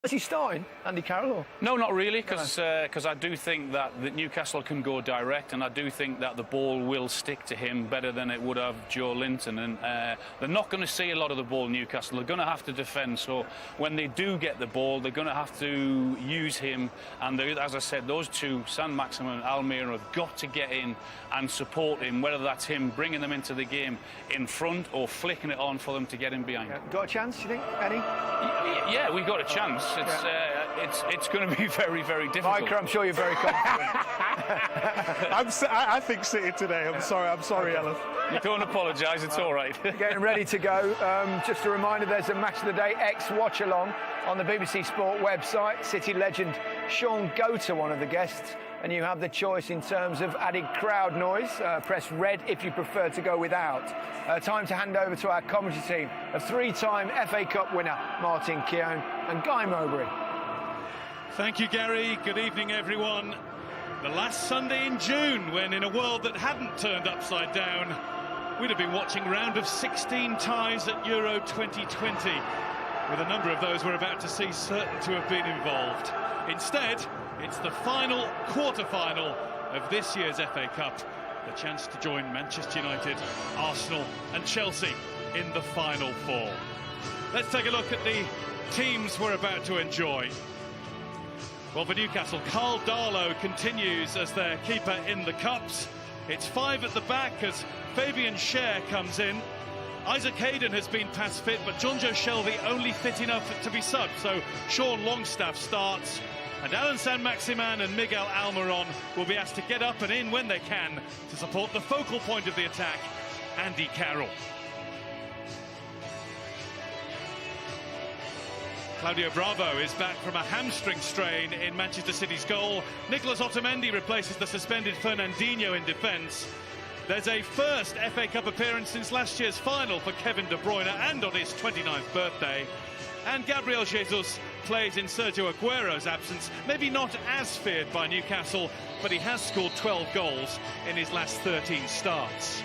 Is he starting, Andy Carroll? Or? No, not really, because I do think that Newcastle can go direct, and I do think that the ball will stick to him better than it would have Joe Linton. And they're not going to see a lot of the ball, Newcastle. They're going to have to defend. So when they do get the ball, they're going to have to use him. And as I said, those two, Máximo and Almiron, have got to get in and support him, whether that's him bringing them into the game in front or flicking it on for them to get in behind. Yeah. Got a chance, you think, Eddie? Yeah, we've got a chance. It's going to be very, very difficult. Micah, I'm sure you're very confident. I think City today. I'm sorry, Ellen. You don't apologise, it's all right. Getting ready to go. Just a reminder, there's a Match of the Day X watch-along on the BBC Sport website. City legend Sean Goater, one of the guests, and you have the choice in terms of added crowd noise. Press red if you prefer to go without. Time to hand over to our commentary team of three-time FA Cup winner Martin Keown and Guy Mowbray. Thank you, Gary. Good evening, everyone. The last Sunday in June, when in a world that hadn't turned upside down, we'd have been watching round of 16 ties at Euro 2020, with a number of those we're about to see certain to have been involved. Instead, it's the final quarter-final of this year's FA Cup, the chance to join Manchester United, Arsenal and Chelsea in the Final Four. Let's take a look at the teams we're about to enjoy. Well, for Newcastle, Carl Darlow continues as their keeper in the Cups. It's five at the back as Fabian Schär comes in. Isaac Hayden has been past fit, but Jonjo Shelvey only fit enough to be subbed, so Sean Longstaff starts. And Alan San-Maximin and Miguel Almiron will be asked to get up and in when they can to support the focal point of the attack, Andy Carroll. Claudio Bravo is back from a hamstring strain in Manchester City's goal. Nicolas Otamendi replaces the suspended Fernandinho in defence. There's a first FA Cup appearance since last year's final for Kevin De Bruyne, and on his 29th birthday. And Gabriel Jesus plays in Sergio Aguero's absence. Maybe not as feared by Newcastle, but he has scored 12 goals in his last 13 starts.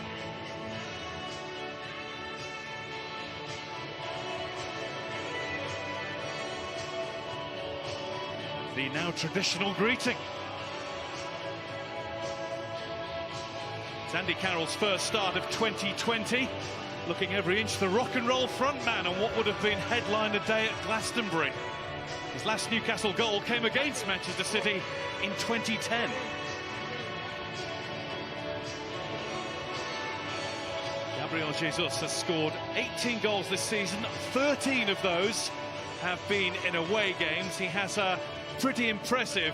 The now traditional greeting. It's Andy Carroll's first start of 2020, looking every inch the rock and roll frontman on what would have been headline a day at Glastonbury. His last Newcastle goal came against Manchester City in 2010. Gabriel Jesus has scored 18 goals this season. 13 of those have been in away games. He has a pretty impressive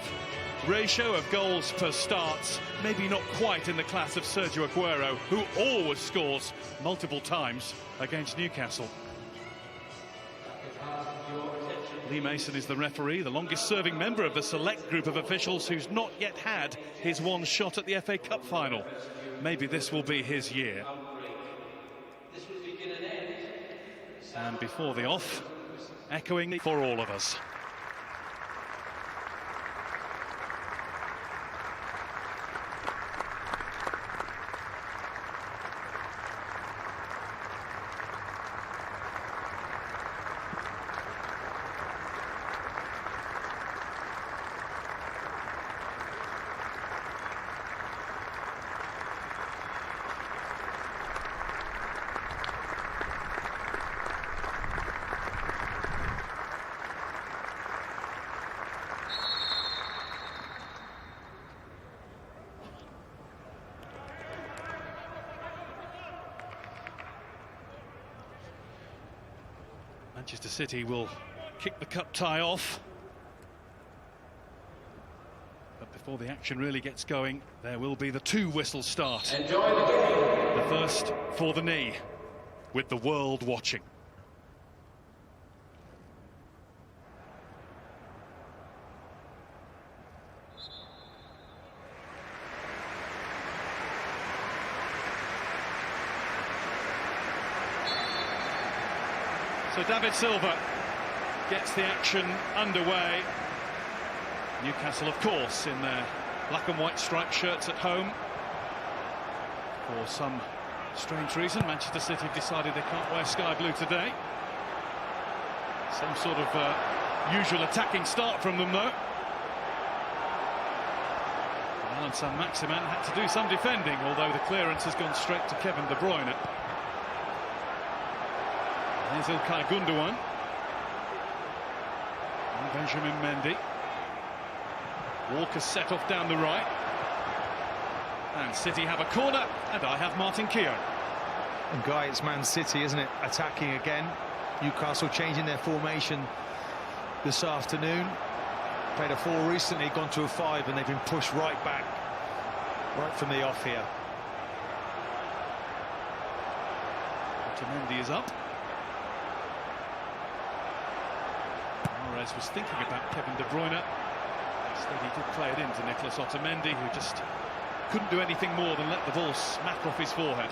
ratio of goals per start, maybe not quite in the class of Sergio Aguero, who always scores multiple times against Newcastle. Lee Mason is the referee, the longest serving member of the select group of officials who's not yet had his one shot at the FA Cup final. Maybe this will be his year. And before the off, echoing for all of us. Manchester City will kick the cup tie off. But before the action really gets going, there will be the two whistle start. Enjoy the game. The first for the knee, with the world watching. So David Silva gets the action underway. Newcastle, of course, in their black and white striped shirts at home. For some strange reason, Manchester City have decided they can't wear sky blue today. Some sort of usual attacking start from them, though. And Saint-Maximin had to do some defending, although the clearance has gone straight to Kevin De Bruyne. There's İlkay Gündoğan. And Benjamin Mendy. Walker set off down the right. And City have a corner, and I have Martin Keown. And Guy, it's Man City, isn't it? Attacking again. Newcastle changing their formation this afternoon. Played a 4 recently, gone to a 5, and they've been pushed right back, right from the off here. Mendy is up. Mahrez was thinking about Kevin De Bruyne. Instead, he did play it into Nicolas Otamendi, who just couldn't do anything more than let the ball smack off his forehead.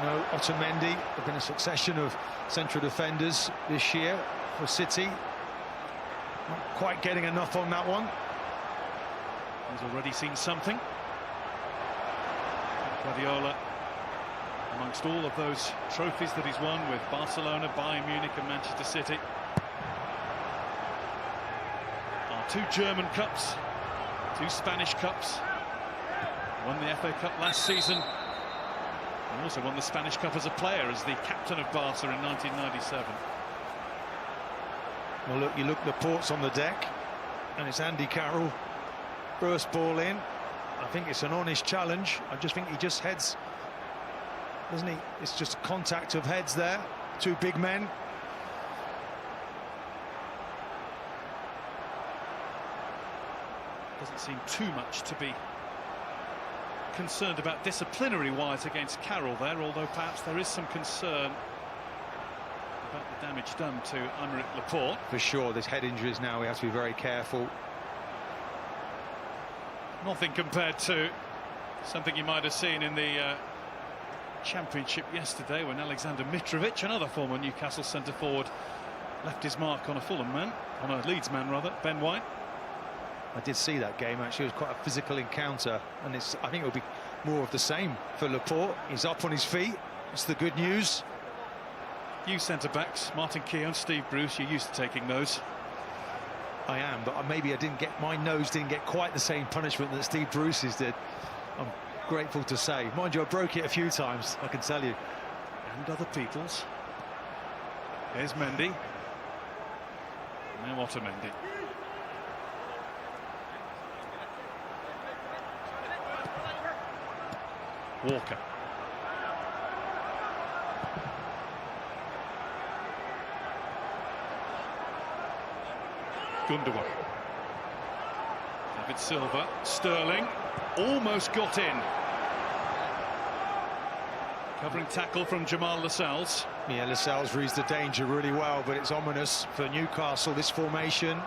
No, Otamendi. There've been a succession of central defenders this year for City. Not quite getting enough on that one. He's already seen something. Guardiola, amongst all of those trophies that he's won with Barcelona, Bayern Munich and Manchester City, are 2 German Cups, 2 Spanish Cups, won the FA Cup last season, and also won the Spanish Cup as a player, as the captain of Barca in 1997. Well, look, you look, Laporte's on the deck, and it's Andy Carroll. First ball in. I think it's an honest challenge. I just think he just heads, doesn't he? It's just a contact of heads there. 2 big men. Doesn't seem too much to be concerned about disciplinary-wise against Carroll there, although perhaps there is some concern about the damage done to Aymeric Laporte. For sure, there's head injuries now. We have to be very careful. Nothing compared to something you might have seen in the Championship yesterday, when Alexander Mitrovic, another former Newcastle centre-forward, left his mark on a Fulham man, on a Leeds man rather, Ben White. I did see that game, actually. It was quite a physical encounter, and I think it'll be more of the same for Laporte. He's up on his feet. It's the good news. You centre-backs, Martin Keown, Steve Bruce, you're used to taking those. I am, but maybe my nose didn't get quite the same punishment that Steve Bruce's did. I'm grateful to say. Mind you, I broke it a few times, I can tell you. And other people's. Here's Mendy. Now Otamendi. Walker. Gündoğan. David Silva. Sterling. Almost got in. Covering tackle from Jamal Lascelles. Yeah, Lascelles reads the danger really well, but it's ominous for Newcastle, this formation.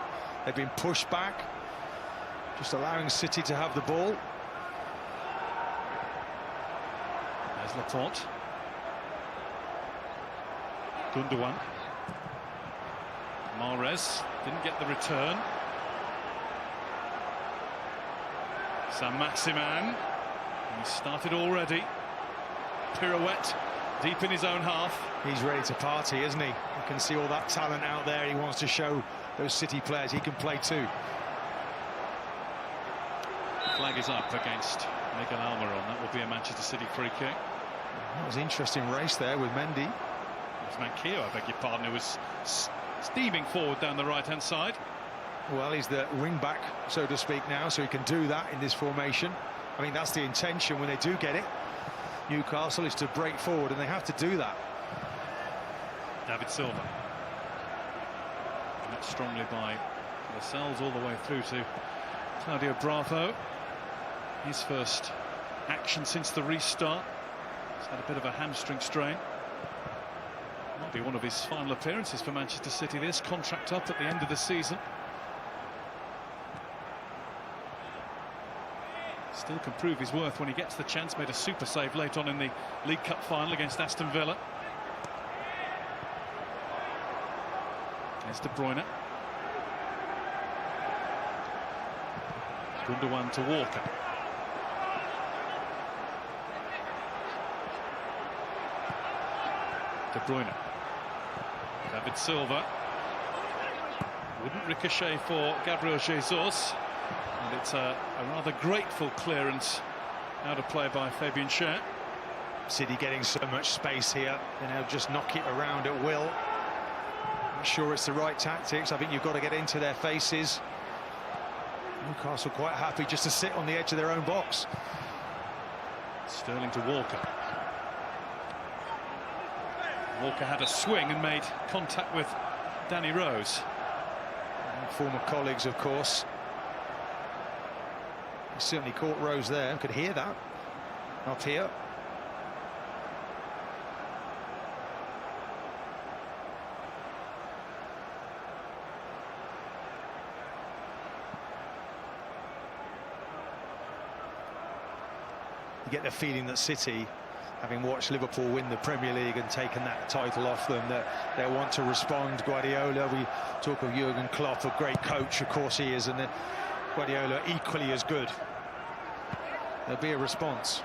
They've been pushed back, just allowing City to have the ball. There's Laporte. Gündoğan. Mahrez didn't get the return. Saint-Maximin. He started already. Pirouette deep in his own half. He's ready to party, isn't he? You can see all that talent out there. He wants to show those City players he can play too. Flag is up against Miguel Almiron. That will be a Manchester City free kick. That was an interesting race there with Mendy. It was Manquillo, I beg your pardon, who was steaming forward down the right-hand side. Well, he's the wing-back, so to speak, now, so he can do that in this formation. I mean, that's the intention when they do get it. Newcastle is to break forward, and they have to do that. David Silva. Met strongly by Lascelles all the way through to Claudio Bravo. His first action since the restart. He's had a bit of a hamstring strain. Might be one of his final appearances for Manchester City. This contract up at the end of the season. Still can prove his worth when he gets the chance. Made a super save late on in the League Cup final against Aston Villa. There's De Bruyne. Gündoğan to Walker. De Bruyne. David Silva. Wouldn't ricochet for Gabriel Jesus. And it's a rather grateful clearance out of play by Fabian Schär. City getting so much space here, and they'll just knock it around at will. Not sure it's the right tactics. I think you've got to get into their faces. Newcastle quite happy just to sit on the edge of their own box. Sterling to Walker. Walker had a swing and made contact with Danny Rose. And former colleagues, of course. He certainly caught Rose there. Could hear that up here. You get the feeling that City, having watched Liverpool win the Premier League and taken that title off them, that they'll want to respond. Guardiola, we talk of Jurgen Klopp, a great coach, of course he is, and then Guardiola equally as good. There'll be a response.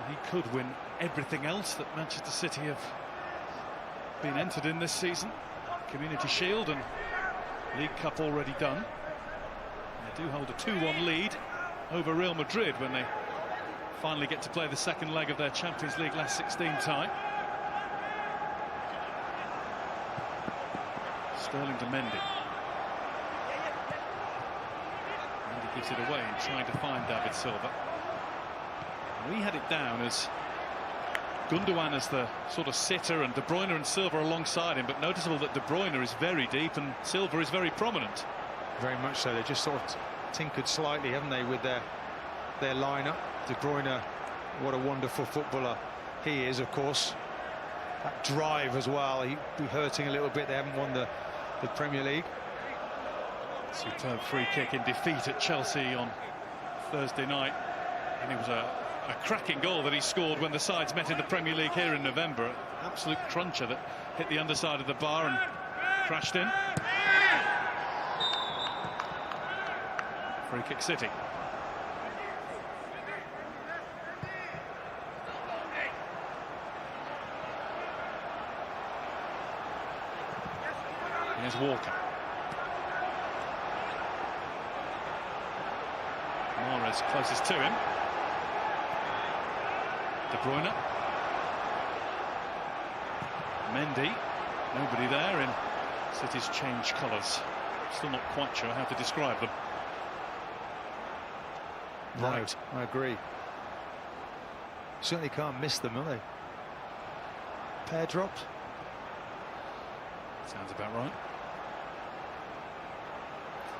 He could win everything else that Manchester City have been entered in this season. Community Shield and League Cup already done. They do hold a 2-1 lead over Real Madrid when they finally get to play the second leg of their Champions League last 16 tie. Sterling to Mendy. Mendy gives it away and trying to find David Silva. We had it down as Gundogan as the sort of sitter and De Bruyne and Silva alongside him, but noticeable that De Bruyne is very deep and Silva is very prominent. Very much so. They just sort of tinkered slightly, haven't they, with their lineup. De Bruyne, what a wonderful footballer he is, of course. That drive as well, he'd be hurting a little bit. They haven't won the Premier League. Superb free kick in defeat at Chelsea on Thursday night, and it was a cracking goal that he scored when the sides met in the Premier League here in November. Absolute cruncher that hit the underside of the bar and crashed in. Free kick City. Here's Walker. Mahrez closest to him. De Bruyne. Mendy. Nobody there in City's changed colours. Still not quite sure how to describe them. Right, I agree. Certainly can't miss them, are they? Pair drops. Sounds about right.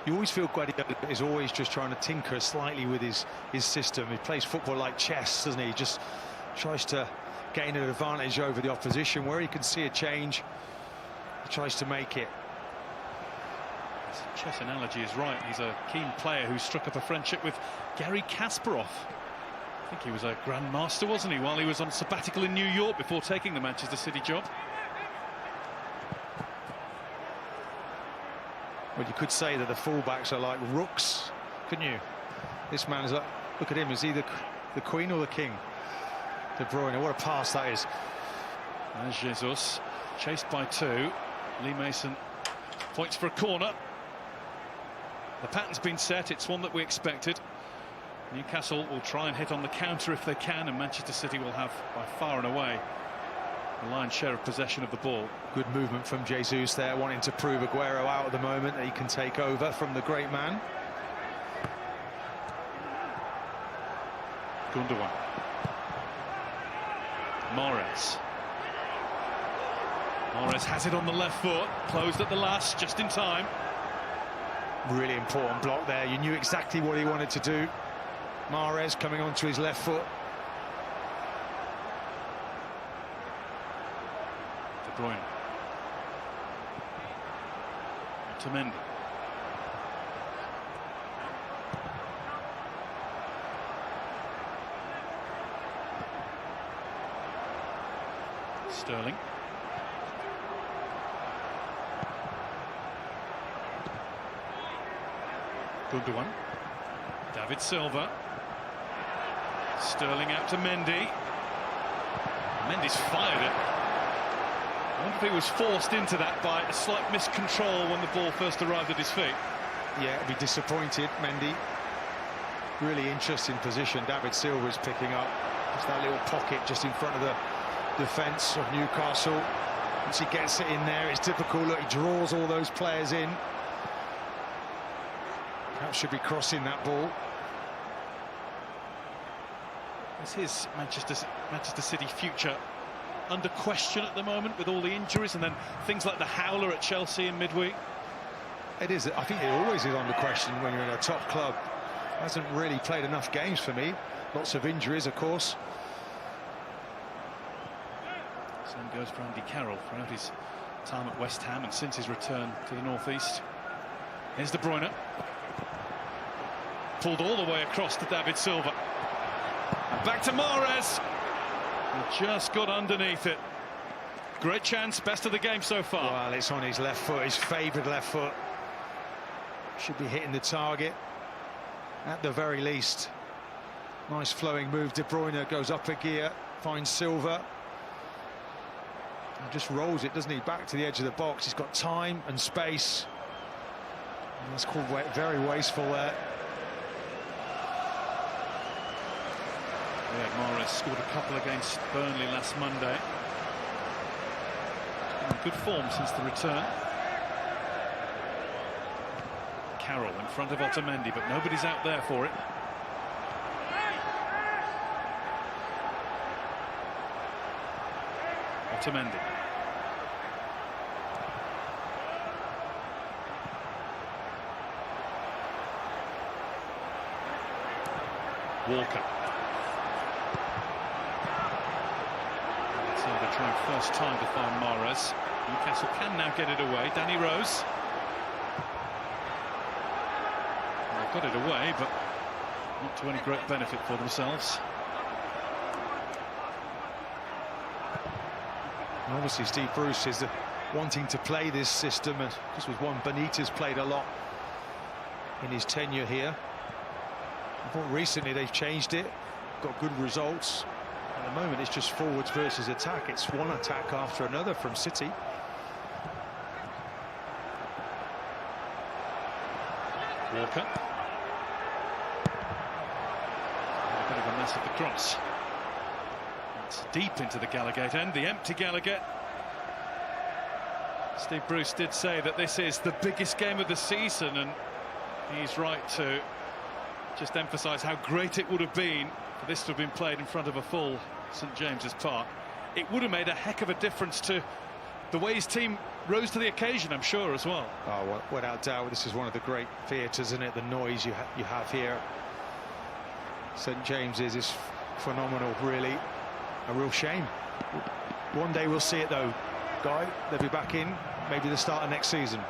You always feel Guardiola is always just trying to tinker slightly with his system. He plays football like chess, doesn't he? He just tries to gain an advantage over the opposition. Where he can see a change, he tries to make it. This chess analogy is right. He's a keen player who struck up a friendship with Gary Kasparov. I think he was a grandmaster, wasn't he, while he was on sabbatical in New York before taking the Manchester City job. Well, you could say that the fullbacks are like rooks, couldn't you? This man is like, look at him, is he the queen or the king? De Bruyne, what a pass that is. There's Jesus, chased by two. Lee Mason points for a corner. The pattern's been set, it's one that we expected. Newcastle will try and hit on the counter if they can, and Manchester City will have, by far and away, the lion's share of possession of the ball. Good movement from Jesus there, wanting to prove Aguero out at the moment that he can take over from the great man. Gundogan. Mahrez. Mahrez has it on the left foot, closed at the last, just in time. Really important block there. You knew exactly what he wanted to do. Mahrez coming onto his left foot. De Bruyne. To Mendy. Sterling. Gundogan. David Silva. Sterling out to Mendy. Mendy's fired it. wonder if he was forced into that by a slight miscontrol when the ball first arrived at his feet. Yeah, he'll be disappointed, Mendy. Really interesting position David Silva's picking up. Just that little pocket just in front of the defence of Newcastle. Once he gets it in there, it's difficult. Look, he draws all those players in. Perhaps should be crossing that ball. Is his Manchester City future under question at the moment with all the injuries and then things like the howler at Chelsea in midweek? It is. I think it always is under question when you're in a top club. Hasn't really played enough games for me. Lots of injuries, of course. Same goes for Andy Carroll throughout his time at West Ham and since his return to the northeast. Here's De Bruyne. Pulled all the way across to David Silva. And back to Mahrez. He just got underneath it. Great chance, best of the game so far. Well, it's on his left foot, his favoured left foot. Should be hitting the target at the very least. Nice flowing move. De Bruyne goes up a gear, finds Silva. And just rolls it, doesn't he, back to the edge of the box. He's got time and space. And that's called very wasteful there. Yeah, Mahrez scored a couple against Burnley last Monday. He's been in good form since the return. Carroll in front of Otamendi, but nobody's out there for it. Otamendi. Walker. Silva trying first time to find Mahrez. Newcastle can now get it away. Danny Rose. They've got it away, but not to any great benefit for themselves. And obviously Steve Bruce is wanting to play this system. This was one Benitez played a lot in his tenure here. I thought recently they've changed it, got good results. At the moment it's just forwards versus attack. It's one attack after another from City. Walker. A bit of a mess at the cross. It's deep into the Gallowgate end, the empty Gallowgate. Steve Bruce did say that this is the biggest game of the season, and he's right to just emphasise how great it would have been for this to have been played in front of a full St James's Park. It would have made a heck of a difference to the way his team rose to the occasion, I'm sure, as well. Oh, without doubt, this is one of the great theatres, isn't it? The noise you have here. St James's is phenomenal, really. A real shame. One day we'll see it, though, Guy. They'll be back in, maybe the start of next season.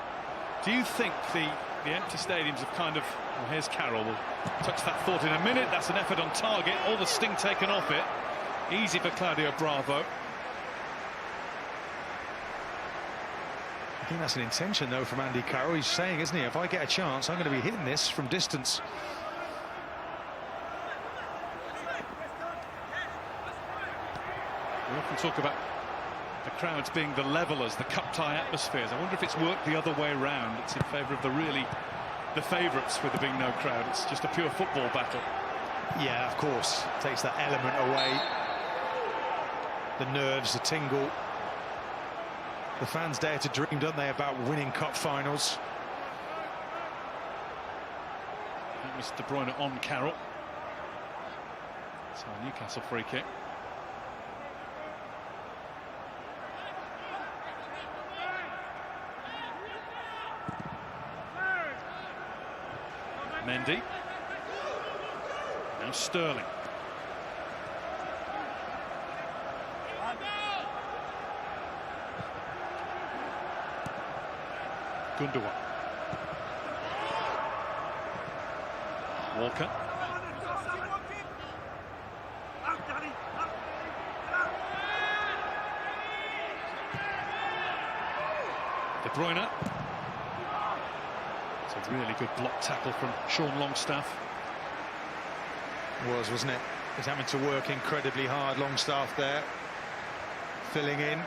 Do you think the empty stadiums have kind of... Well, here's Carroll. We'll touch that thought in a minute. That's an effort on target. All the sting taken off it. Easy for Claudio Bravo. I think that's an intention, though, from Andy Carroll. He's saying, isn't he, if I get a chance, I'm going to be hitting this from distance. We often talk about the crowds being the levellers, the cup-tie atmospheres. I wonder if it's worked the other way around. It's in favour of the favourites with there being no crowd. It's just a pure football battle. Yeah, of course. Takes that element away. The nerves, the tingle. The fans dare to dream, don't they, about winning cup finals. That was De Bruyne on Carroll. So a Newcastle free kick. Mendy. Now Sterling. Gundogan. Walker. De Bruyne. It's a really good block tackle from Sean Longstaff. Wasn't it? He's having to work incredibly hard, Longstaff there. Filling in.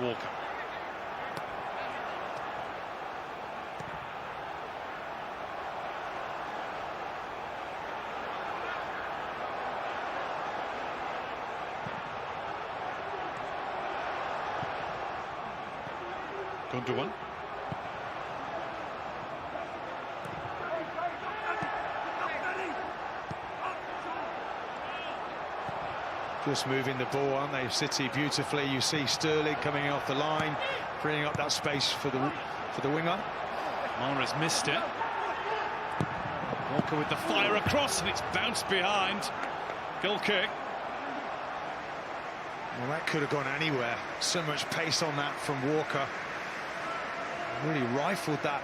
Walker. Gundogan. Just moving the ball, aren't they, City, beautifully. You see Sterling coming off the line, freeing up that space for the winger. Mahrez missed it. Walker with the fire across, and it's bounced behind. Goal kick. Well, that could have gone anywhere. So much pace on that from Walker. Really rifled that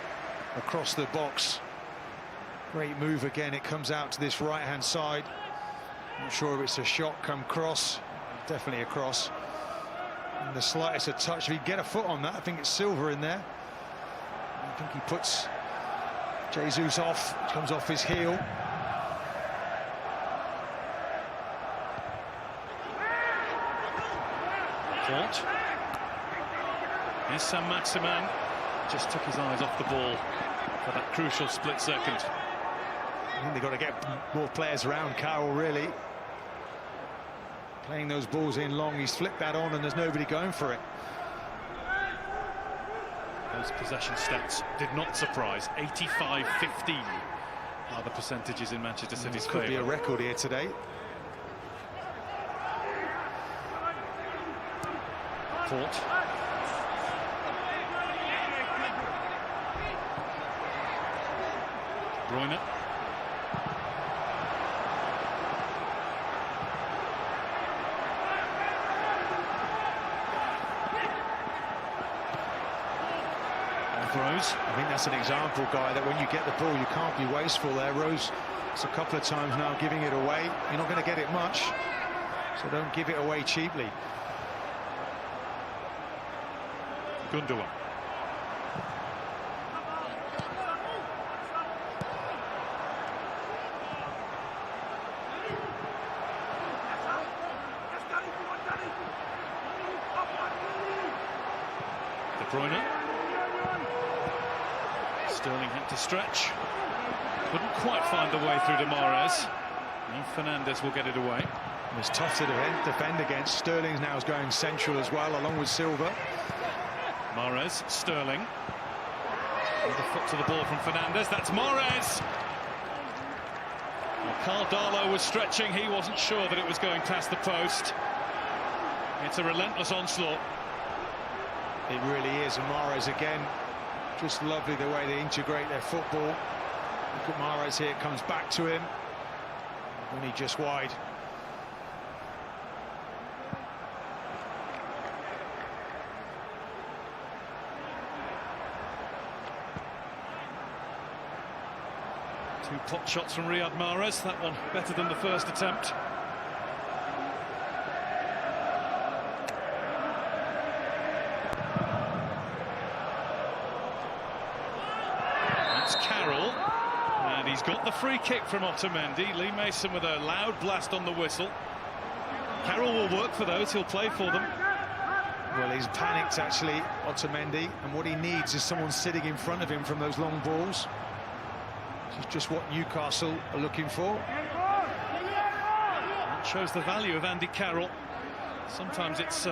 across the box. Great move again. It comes out to this right-hand side. Not sure if it's a shot come cross. Definitely a cross. And the slightest of touch. If he get a foot on that, I think it's Silva in there. I think he puts Jesus off. Comes off his heel. Fought. Here's Sam Maximan. Just took his eyes off the ball for that crucial split second. I think they've got to get more players around Carroll, really. Playing those balls in long, he's flicked that on and there's nobody going for it. Those possession stats did not surprise. 85-15 are the percentages in Manchester City's favour. Could be a record here today. Fought. Bruyne. Rose. I think that's an example, Guy, that when you get the ball, you can't be wasteful there. Rose, it's a couple of times now giving it away. You're not going to get it much, so don't give it away cheaply. Gundogan. De Bruyne. Sterling had to stretch. Couldn't quite find the way through to Mahrez. And Fernandes will get it away. It's tough to defend against. Sterling now is going central as well, along with Silva. Mahrez, Sterling. With a foot to the ball from Fernandes. That's Mahrez. Well, Carl Darlow was stretching. He wasn't sure that it was going past the post. It's a relentless onslaught. It really is. And Mahrez again. Just lovely the way they integrate their football. Look at Mahrez here, comes back to him. Only just wide. Two pot shots from Riyad Mahrez. That one better than the first attempt. Carroll, and he's got the free kick from Otamendi. Lee Mason with a loud blast on the whistle. Carroll will work for those, he'll play for them. Well, he's panicked actually, Otamendi, and what he needs is someone sitting in front of him from those long balls. Which is just what Newcastle are looking for. That shows the value of Andy Carroll. Sometimes it's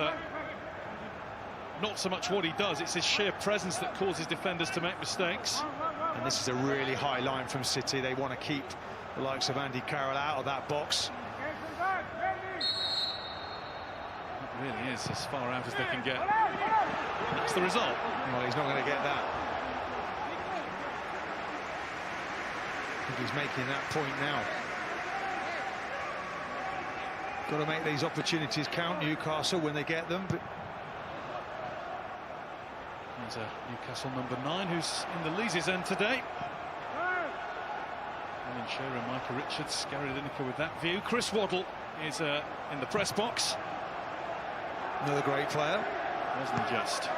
not so much what he does, it's his sheer presence that causes defenders to make mistakes. And this is a really high line from City. They want to keep the likes of Andy Carroll out of that box. It really is as far out as they can get. And that's the result. Well, he's not going to get that. I think he's making that point now. Got to make these opportunities count, Newcastle, when they get them. But there's a Newcastle number 9 who's in the Leazes end today. Alan Shearer and Micah Richards, Gary Lineker with that view. Chris Waddle is in the press box. Another great player. Wasn't he just?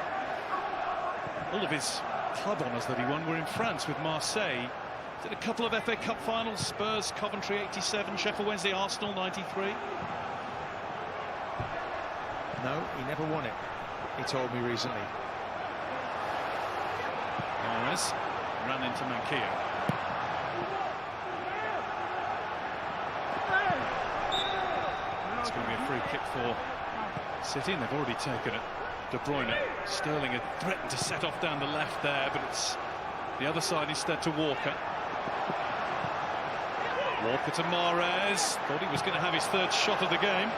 All of his club honours that he won were in France with Marseille. Did a couple of FA Cup finals, Spurs, Coventry 87, Sheffield Wednesday, Arsenal 93. No, he never won it. he told me recently. Mahrez ran into Manquillo. It's going to be a free kick for City, and they've already taken it. De Bruyne. Sterling had threatened to set off down the left there, but it's the other side instead to Walker. Walker to Mahrez. Thought he was going to have his third shot of the game.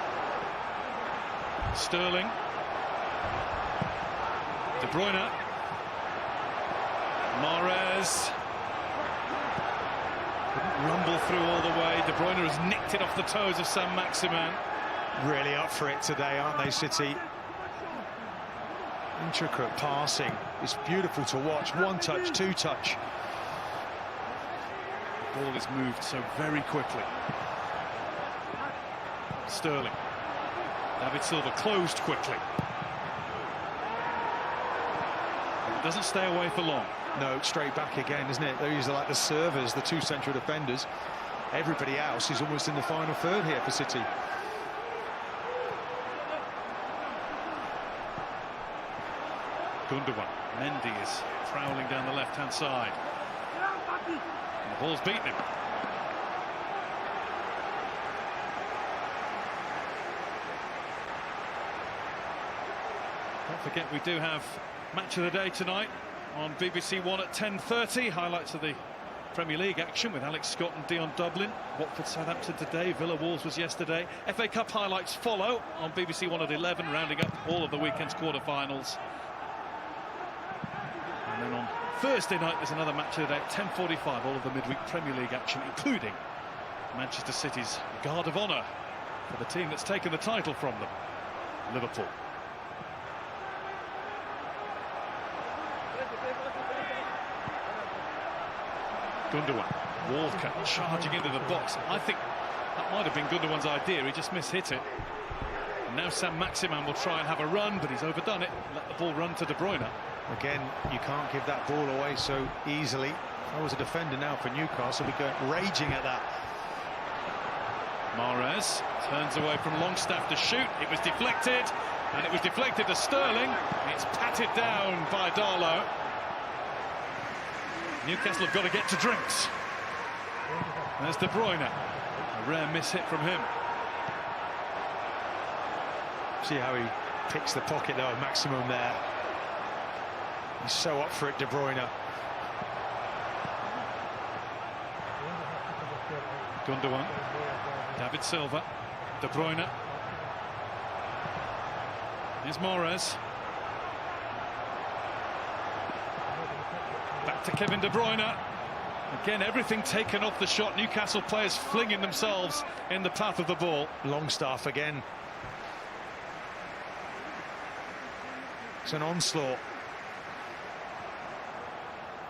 Sterling. De Bruyne. Mahrez. Couldn't rumble through all the way. De Bruyne has nicked it off the toes of Sam Maximin. Really up for it today, aren't they, City? Intricate passing. It's beautiful to watch. One touch, two touch. The ball is moved so very quickly. Sterling. David Silva closed quickly. It doesn't stay away for long. No, straight back again, isn't it? These are like the servers, the two central defenders. Everybody else is almost in the final third here for City. Gundogan. Mendy is prowling down the left-hand side. And the ball's beaten him. Don't forget, we do have Match of the Day tonight on BBC One at 10:30. Highlights of the Premier League action with Alex Scott and Dion Dublin. Watford Southampton today, Villa Wolves was yesterday. FA Cup highlights follow on BBC One at 11, rounding up all of the weekend's quarter-finals. And then on Thursday night there's another Match of the Day at 10:45, all of the midweek Premier League action, including Manchester City's Guard of Honour for the team that's taken the title from them, Liverpool. Gundogan. Walker charging into the box. I think that might have been Gundogan's idea. He just mishit it. And now Sam Maximin will try and have a run, but he's overdone it. Let the ball run to De Bruyne. Again, you can't give that ball away so easily. If I was a defender now for Newcastle, we'd go raging at that. Mahrez turns away from Longstaff to shoot. It was deflected, and it was deflected to Sterling. It's patted down by Darlow. Newcastle have got to get to drinks. There's De Bruyne. A rare miss-hit from him. See how he picks the pocket though, Maximum there. He's so up for it, De Bruyne. Gundogan. David Silva. De Bruyne. Here's Mahrez. Back to Kevin De Bruyne. Again, everything taken off the shot. Newcastle players flinging themselves in the path of the ball. Longstaff again. It's an onslaught.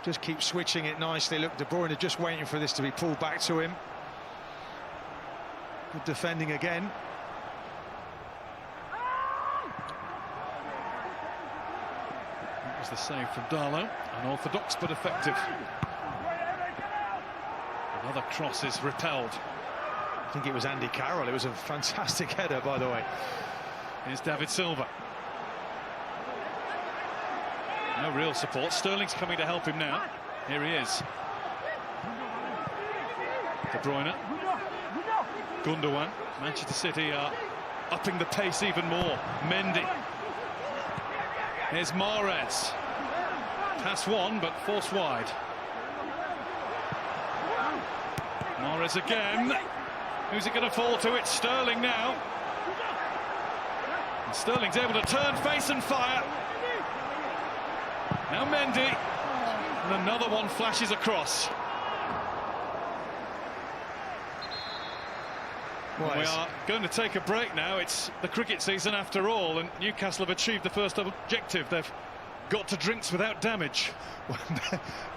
Just keep switching it nicely. Look, De Bruyne just waiting for this to be pulled back to him. Good defending again. That was the save from Darlow. Unorthodox but effective. Another cross is repelled. I think it was Andy Carroll. It was a fantastic header, by the way. Here's David Silva. No real support. Sterling's coming to help him now. Here he is. De Bruyne. Gundogan. Manchester City are upping the pace even more. Mendy. Here's Mahrez. Pass one, but forced wide. Mahrez again. Who's it going to fall to? It's Sterling now. And Sterling's able to turn, face and fire. Now Mendy. And another one flashes across. We are going to take a break now. It's the cricket season after all, and Newcastle have achieved the first objective. They've got to drinks without damage.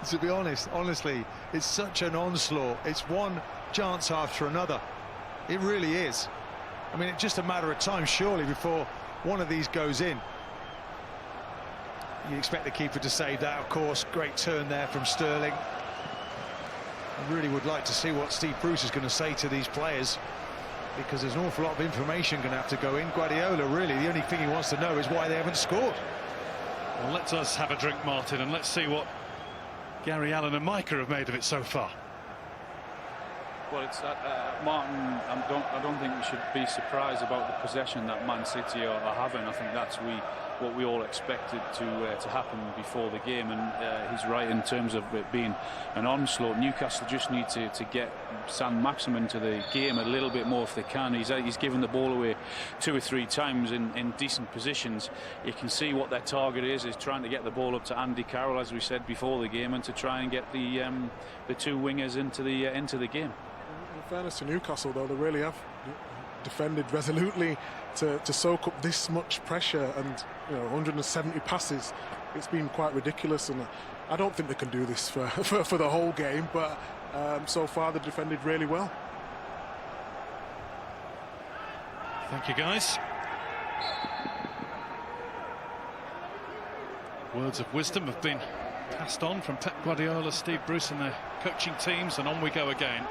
To be honest, honestly, it's such an onslaught. It's one chance after another. It really is. I mean, it's just a matter of time, surely, before one of these goes in. You expect the keeper to save that, of course. Great turn there from Sterling. I really would like to see what Steve Bruce is going to say to these players. because there's an awful lot of information going to have to go in. Guardiola, really, the only thing he wants to know is why they haven't scored. Well, let us have a drink, Martin, and let's see what Gary Allen and Micah have made of it so far. Well, it's Martin. I don't think we should be surprised about the possession that Man City are having. I think that's what we all expected to happen before the game, and he's right in terms of it being an onslaught. Newcastle just need to get Maximo into the game a little bit more if they can. He's given the ball away 2 or 3 times in decent positions. You can see what their target is trying to get the ball up to Andy Carroll, as we said before the game, and to try and get the 2 wingers into the game. In fairness to Newcastle, though, they really have defended resolutely to soak up this much pressure, and 170 passes. It's been quite ridiculous, and I don't think they can do this for the whole game, but so far they've defended really well. Thank you, guys. Words of wisdom have been passed on from Pep Guardiola, Steve Bruce and their coaching teams, and on we go again.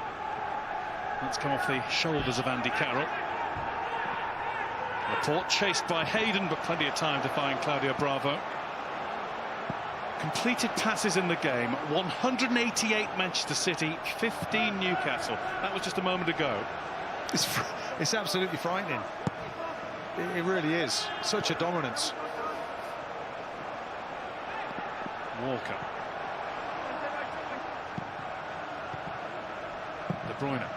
Let's come off the shoulders of Andy Carroll. Laporte chased by Hayden, but plenty of time to find Claudio Bravo. Completed passes in the game, 188 Manchester City, 15 Newcastle. That was just a moment ago. It's absolutely frightening. It really is. Such a dominance. Walker. De Bruyne.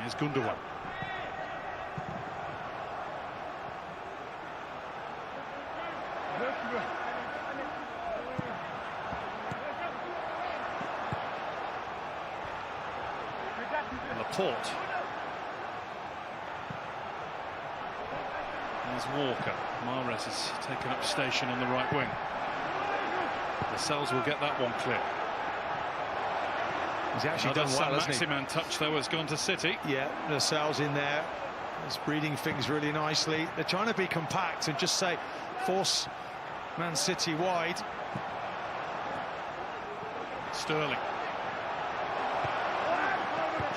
Here's Gundogan. Laporte. There's Walker. Mahrez has taken up station on the right wing. Lascelles will get that one clear. He's actually done well, hasn't he? Maximin touch, though, has gone to City. Yeah, Lascelles in there. He's reading things really nicely. They're trying to be compact and just say, force Man City wide. Sterling.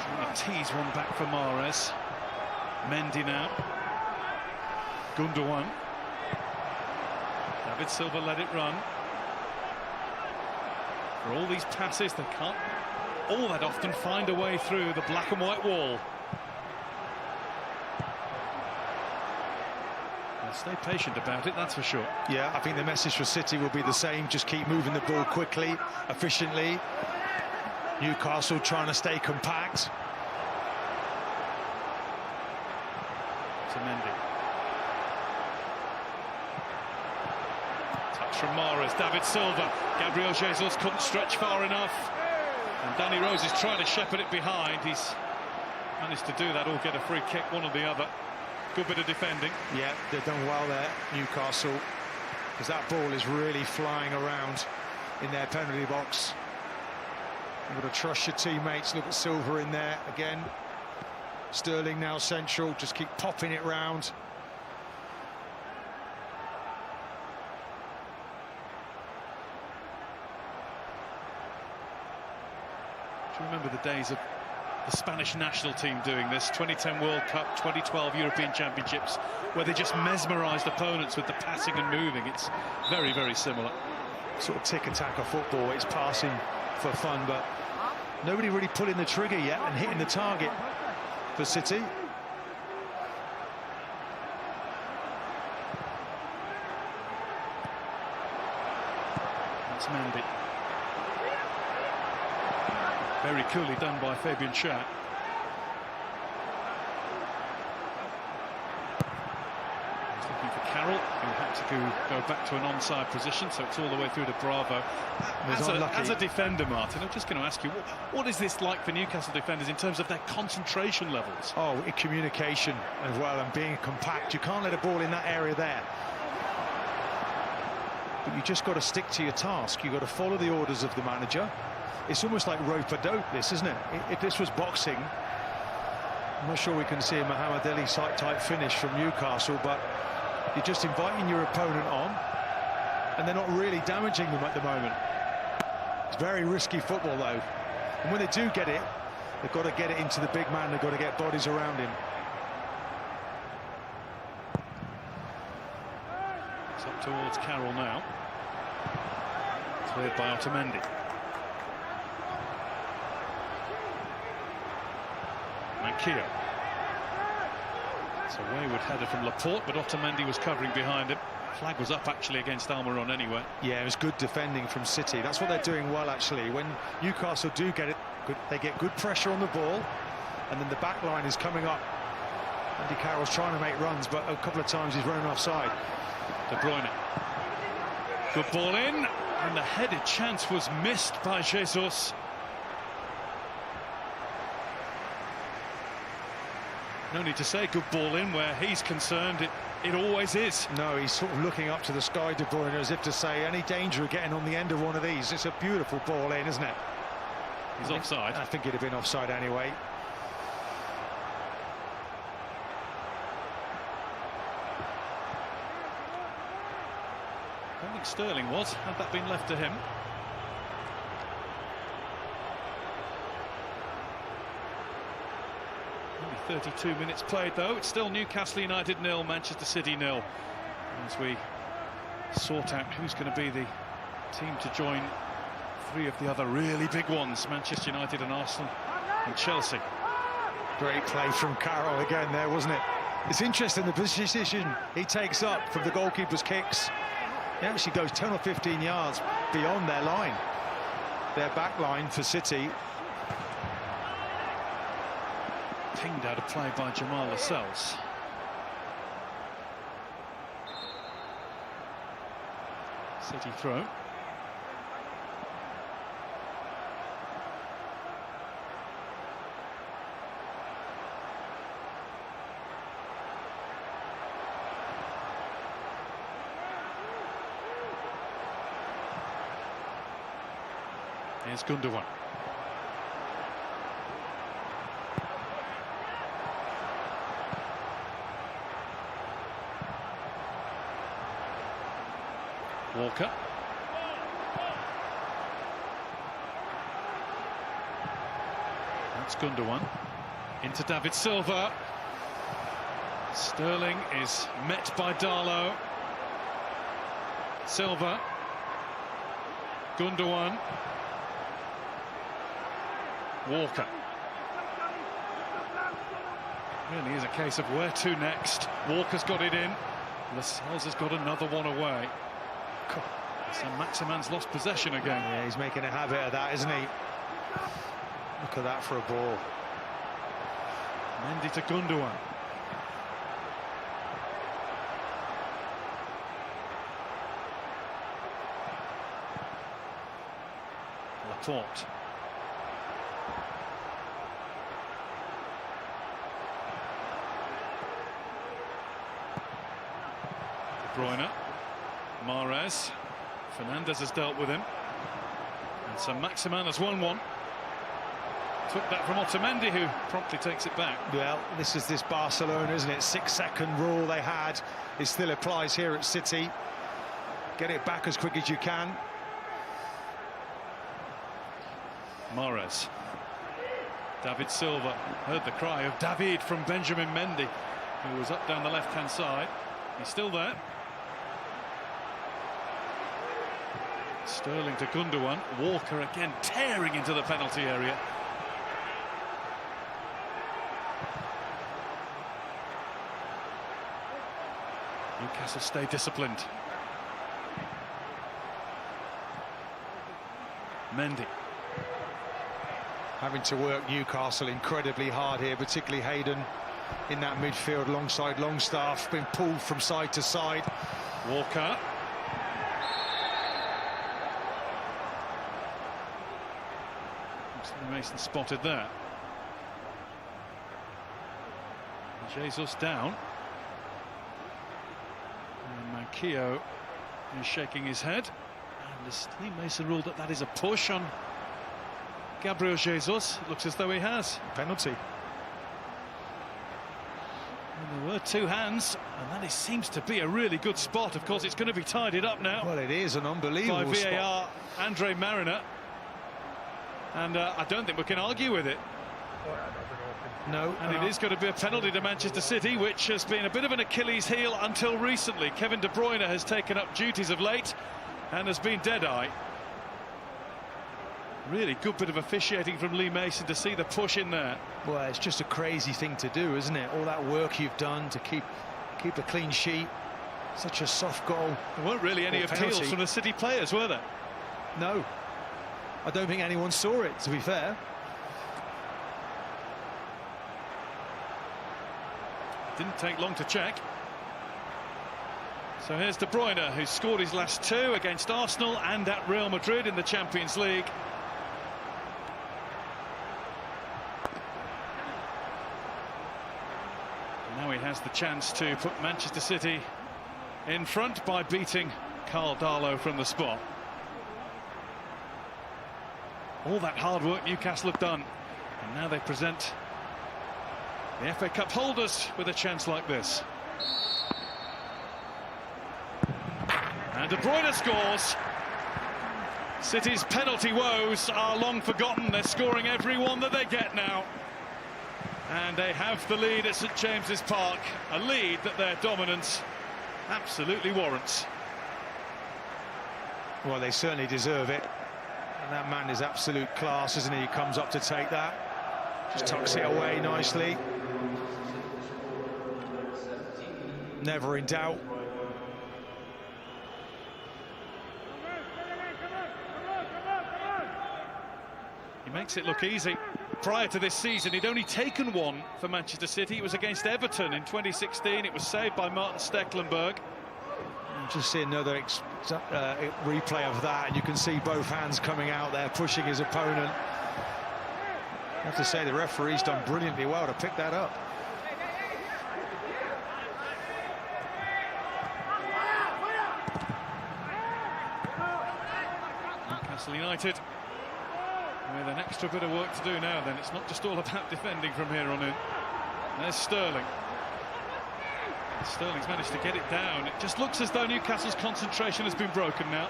Trying to tease one back for Mahrez. Mendy now. Gundogan. David Silva let it run. For all these passes, they can't all that often find a way through the black and white wall. They'll stay patient about it, that's for sure. Yeah, I think the message for City will be the same. Just keep moving the ball quickly, efficiently. Newcastle trying to stay compact. To Mendy. Touch from Mahrez, David Silva. Gabriel Jesus couldn't stretch far enough. And Danny Rose is trying to shepherd it behind. He's managed to do that, or get a free kick, one or the other. Good bit of defending. Yeah, they've done well there, Newcastle, because that ball is really flying around in their penalty box. You've got to trust your teammates. Look at Silva in there again. Sterling now central, just keep popping it round. Do you remember the days of the Spanish national team doing this? 2010 World Cup, 2012 European Championships, where they just mesmerised opponents with the passing and moving. It's very, very similar. Sort of tick-attack of football. It's passing for fun, but nobody really pulling the trigger yet and hitting the target for City. That's Mendy. Very coolly done by Fabian Schär. He's looking for Carroll, who had to go back to an onside position, so it's all the way through to Bravo. As a defender, Martin, I'm just going to ask you, what is this like for Newcastle defenders in terms of their concentration levels? Oh, communication as well, and being compact. You can't let a ball in that area there. But you just got to stick to your task. You've got to follow the orders of the manager. It's almost like rope-a-dope, this, isn't it? If this was boxing, I'm not sure we can see a Muhammad Ali type finish from Newcastle, but you're just inviting your opponent on, and they're not really damaging them at the moment. It's very risky football, though. And when they do get it, they've got to get it into the big man. They've got to get bodies around him. It's up towards Carroll now. Cleared by Otamendi. Manquillo. It's a wayward header from Laporte, but Otamendi was covering behind him. Flag was up actually against Almiron anyway. Yeah, it was good defending from City. That's what they're doing well actually. When Newcastle do get it, they get good pressure on the ball, and then the back line is coming up. Andy Carroll's trying to make runs, but a couple of times he's running offside. De Bruyne. Good ball in, and the headed chance was missed by Jesus. No need to say good ball in where he's concerned. It always is. No, he's sort of looking up to the sky, De Bruyne, as if to say, any danger of getting on the end of one of these? It's a beautiful ball in, isn't it? He's offside. I think it'd have been offside anyway. I don't think Sterling was, had that been left to him. Only 32 minutes played though. It's still Newcastle United 0, Manchester City 0. As we sort out who's going to be the team to join three of the other really big ones, Manchester United and Arsenal and Chelsea. Great play from Carroll again there, wasn't it? It's interesting the position he takes up from the goalkeeper's kicks. He actually goes 10 or 15 yards beyond their line, their back line for City. Pinged out of play by Jamal Lascelles. City throw. Here's Gundogan. Walker. That's Gundogan. Into David Silva. Sterling is met by Darlow. Silva. Gundogan. Walker. Really is a case of where to next. Walker's got it in. Lascelles has got another one away. So Maximan's lost possession again. Yeah, he's making a habit of that, isn't he? Look at that for a ball. Mendy to Gundogan. Laporte. De Bruyne. Mahrez. Fernandes has dealt with him. And so Maximan has won one. Took that from Otamendi, who promptly takes it back. Well, this is this Barcelona, isn't it? 6-second rule they had. It still applies here at City. Get it back as quick as you can. Mahrez. David Silva. Heard the cry of David from Benjamin Mendy, who was up down the left-hand side. He's still there. Sterling to Gundogan. Walker again tearing into the penalty area. Newcastle stay disciplined. Mendy. Having to work Newcastle incredibly hard here, particularly Hayden in that midfield alongside Longstaff, being pulled from side to side. Walker. Mason spotted there. Jesus down. And Manquillo is shaking his head. And Steve Mason ruled that that is a push on Gabriel Jesus. It looks as though he has. Penalty. And there were two hands, and that seems to be a really good spot. Of course, it's going to be tidied up now. Well, it is an unbelievable by VAR, spot. Andre Mariner. And I don't think we can argue with it. No. And it is going to be a penalty to Manchester City, which has been a bit of an Achilles heel until recently. Kevin De Bruyne has taken up duties of late and has been dead-eye. Really good bit of officiating from Lee Mason to see the push in there. Well, it's just a crazy thing to do, isn't it? All that work you've done to keep a clean sheet. Such a soft goal. There weren't really any appeals from the City players, were there? No. I don't think anyone saw it, to be fair. Didn't take long to check. So here's De Bruyne, who's scored his last 2 against Arsenal and at Real Madrid in the Champions League. Now he has the chance to put Manchester City in front by beating Carl Darlow from the spot. All that hard work Newcastle have done, and now they present the FA Cup holders with a chance like this. And De Bruyne scores. City's penalty woes are long forgotten. They're scoring every one that they get now. And they have the lead at St James's Park, a lead that their dominance absolutely warrants. Well, they certainly deserve it. And that man is absolute class, isn't he? He comes up to take that. Just tucks it away nicely. Never in doubt. He makes it look easy. Prior to this season, he'd only taken one for Manchester City. It was against Everton in 2016. It was saved by Martin Stecklenburg. Just see another replay of that, and you can see both hands coming out there, pushing his opponent. I have to say the referee's done brilliantly well to pick that up. Newcastle United with an extra bit of work to do now. Then it's not just all about defending from here on in. There's Sterling. Sterling's managed to get it down. It just looks as though Newcastle's concentration has been broken now.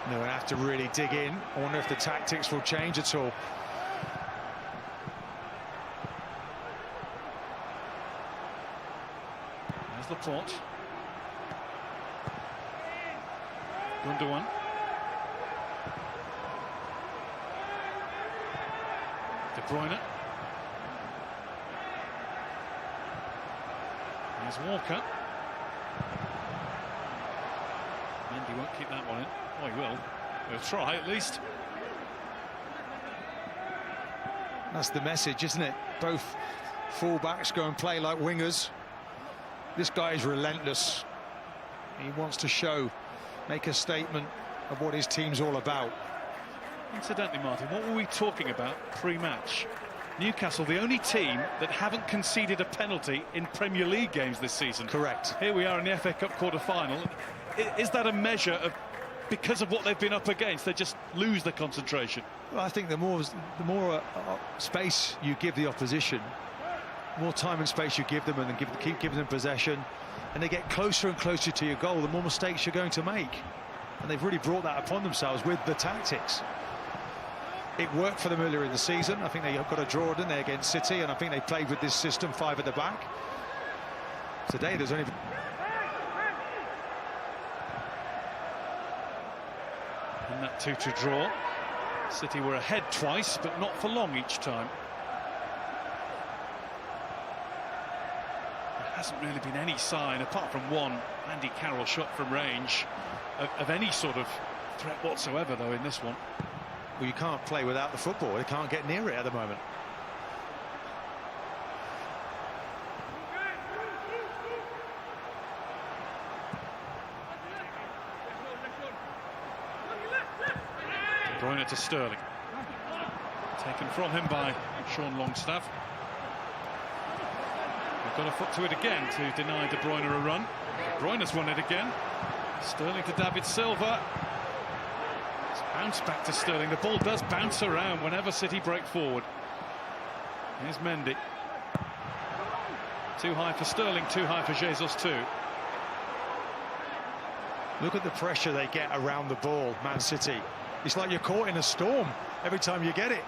They're going to have to really dig in. I wonder if the tactics will change at all. There's Laporte. Gundogan. De Bruyne. There's Walker. Mendy won't keep that one in. Oh, he will. He'll try, at least. That's the message, isn't it? Both full-backs go and play like wingers. This guy is relentless. He wants to show, make a statement of what his team's all about. Incidentally, Martin, what were we talking about pre-match? Newcastle, the only team that haven't conceded a penalty in Premier League games this season. Correct. Here we are in the FA Cup quarter-final. Is that a measure of, because of what they've been up against, they just lose their concentration? Well, I think the more space you give the opposition, more time and space you give them, and then keep giving them possession, and they get closer and closer to your goal, the more mistakes you're going to make. And they've really brought that upon themselves with the tactics. It worked for them earlier in the season. I think they got a draw, didn't they, against City, and I think they played with this system, 5 at the back. Today there's only... In that 2-2 draw, City were ahead twice, but not for long each time. There hasn't really been any sign, apart from one Andy Carroll shot from range, of any sort of threat whatsoever, though, in this one. Well, you can't play without the football. They can't get near it at the moment. De Bruyne to Sterling. Taken from him by Sean Longstaff. They've got a foot to it again to deny De Bruyne a run. De Bruyne's won it again. Sterling to David Silva. It's bounced back to Sterling. The ball does bounce around whenever City break forward. Here's Mendy. Too high for Sterling, too high for Jesus too. Look at the pressure they get around the ball, Man City. It's like you're caught in a storm every time you get it.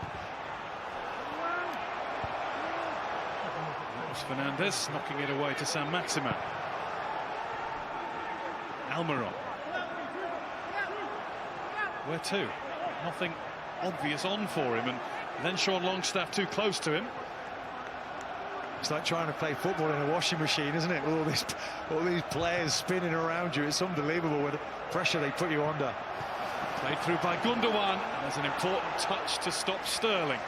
That was Fernandez knocking it away to San Maximo. Almiron. Where to? Nothing obvious on for him, and then Sean Longstaff too close to him. It's like trying to play football in a washing machine, isn't it? All these players spinning around you. It's unbelievable with the pressure they put you under. Played through by Gundogan. There's an important touch to stop Sterling.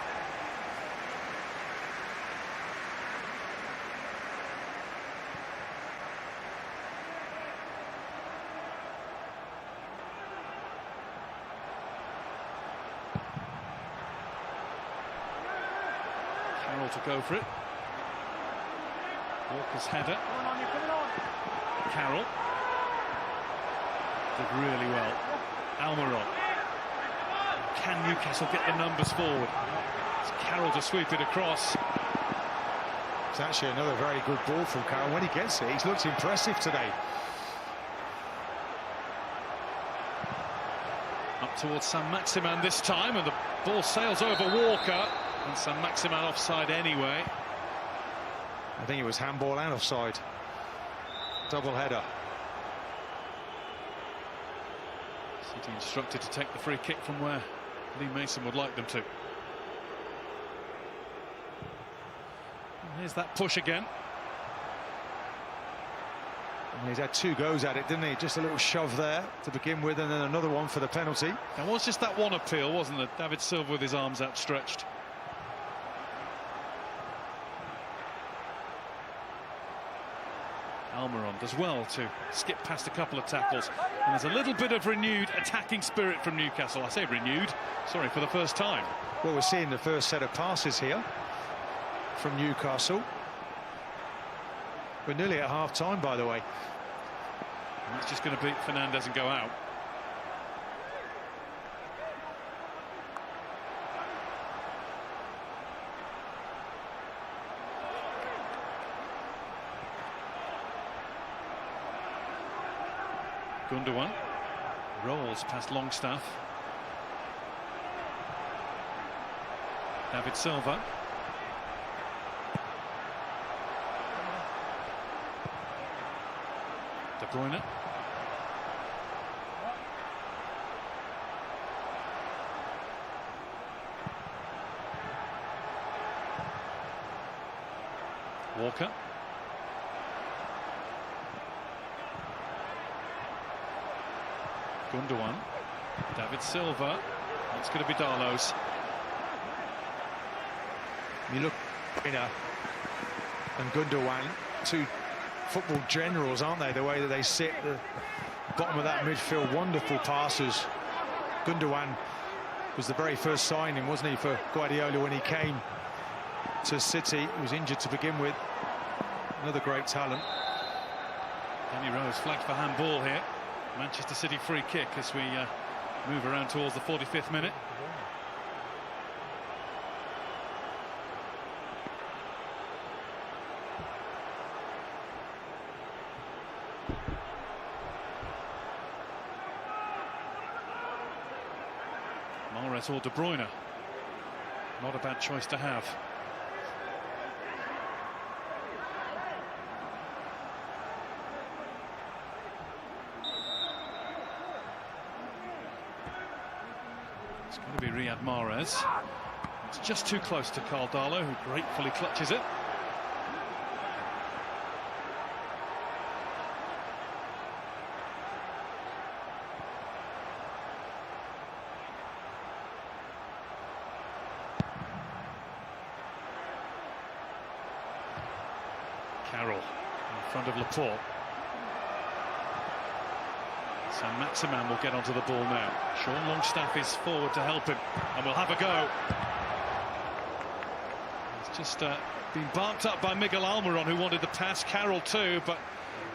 Carroll to go for it. Walker's header. Carroll did really well. Almiron. Can Newcastle get the numbers forward? It's Carroll to sweep it across. It's actually another very good ball from Carroll. When he gets it, he's looked impressive today. Up towards San Maximan this time, and the ball sails over Walker. And San Maximan offside anyway. I think it was handball and offside. Double header. City instructed to take the free kick from where Lee Mason would like them to. And here's that push again. And he's had 2 goes at it, didn't he? Just a little shove there to begin with, and then another one for the penalty. There was just that one appeal, wasn't there? David Silva with his arms outstretched. Almiron does well to skip past a couple of tackles, and there's a little bit of renewed attacking spirit from Newcastle. I say renewed, sorry, for the first time. Well, we're seeing the first set of passes here from Newcastle. We're nearly at half-time, by the way. And that's just going to beat Fernandez and go out. Gundogan rolls past Longstaff. David Silva. De Bruyne. Walker. Gundogan. David Silva. It's going to be Darlow's. You look, and Gundogan, 2 football generals, aren't they? The way that they sit at the bottom of that midfield, wonderful passes. Gundogan was the very first signing, wasn't he, for Guardiola when he came to City. He was injured to begin with. Another great talent. Danny Rose flagged for handball here. Manchester City free kick as we move around towards the 45th minute. Mahrez or De Bruyne. Not a bad choice to have. It's going to be Riyad Mahrez. It's just too close to Carl Darlow, who gratefully clutches it. Carroll in front of Laporte. San Maximan will get onto the ball now. Sean Longstaff is forward to help him, and we'll have a go. It's just been barked up by Miguel Almiron, who wanted the pass. Carroll too, but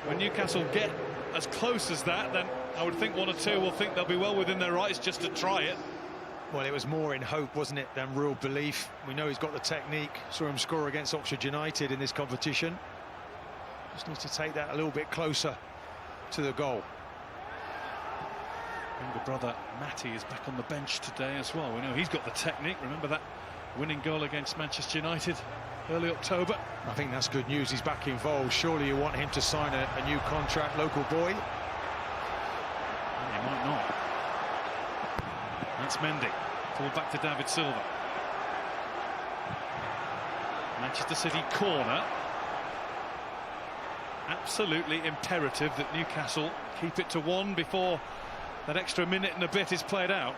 when Newcastle get as close as that, then I would think 1 or 2 will think they'll be well within their rights just to try it. Well, it was more in hope, wasn't it, than real belief. We know he's got the technique. Saw him score against Oxford United in this competition. Just needs to take that a little bit closer to the goal. Younger brother Matty is back on the bench today as well. We know he's got the technique. Remember that winning goal against Manchester United early October? I think that's good news. He's back involved. Surely you want him to sign a new contract, local boy. He might not. That's Mendy. Pull back to David Silva. Manchester City corner. Absolutely imperative that Newcastle keep it to 1 before that extra minute and a bit is played out.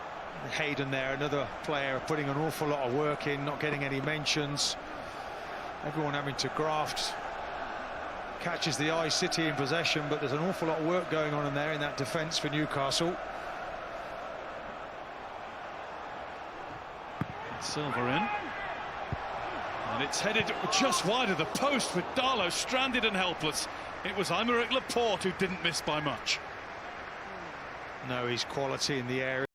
Hayden there, another player putting an awful lot of work in, not getting any mentions. Everyone having to graft. Catches the eye, City in possession, but there's an awful lot of work going on in there in that defence for Newcastle. Silva in. And it's headed just wide of the post with Darlow stranded and helpless. It was Aymeric Laporte who didn't miss by much. No, he's quality in the area.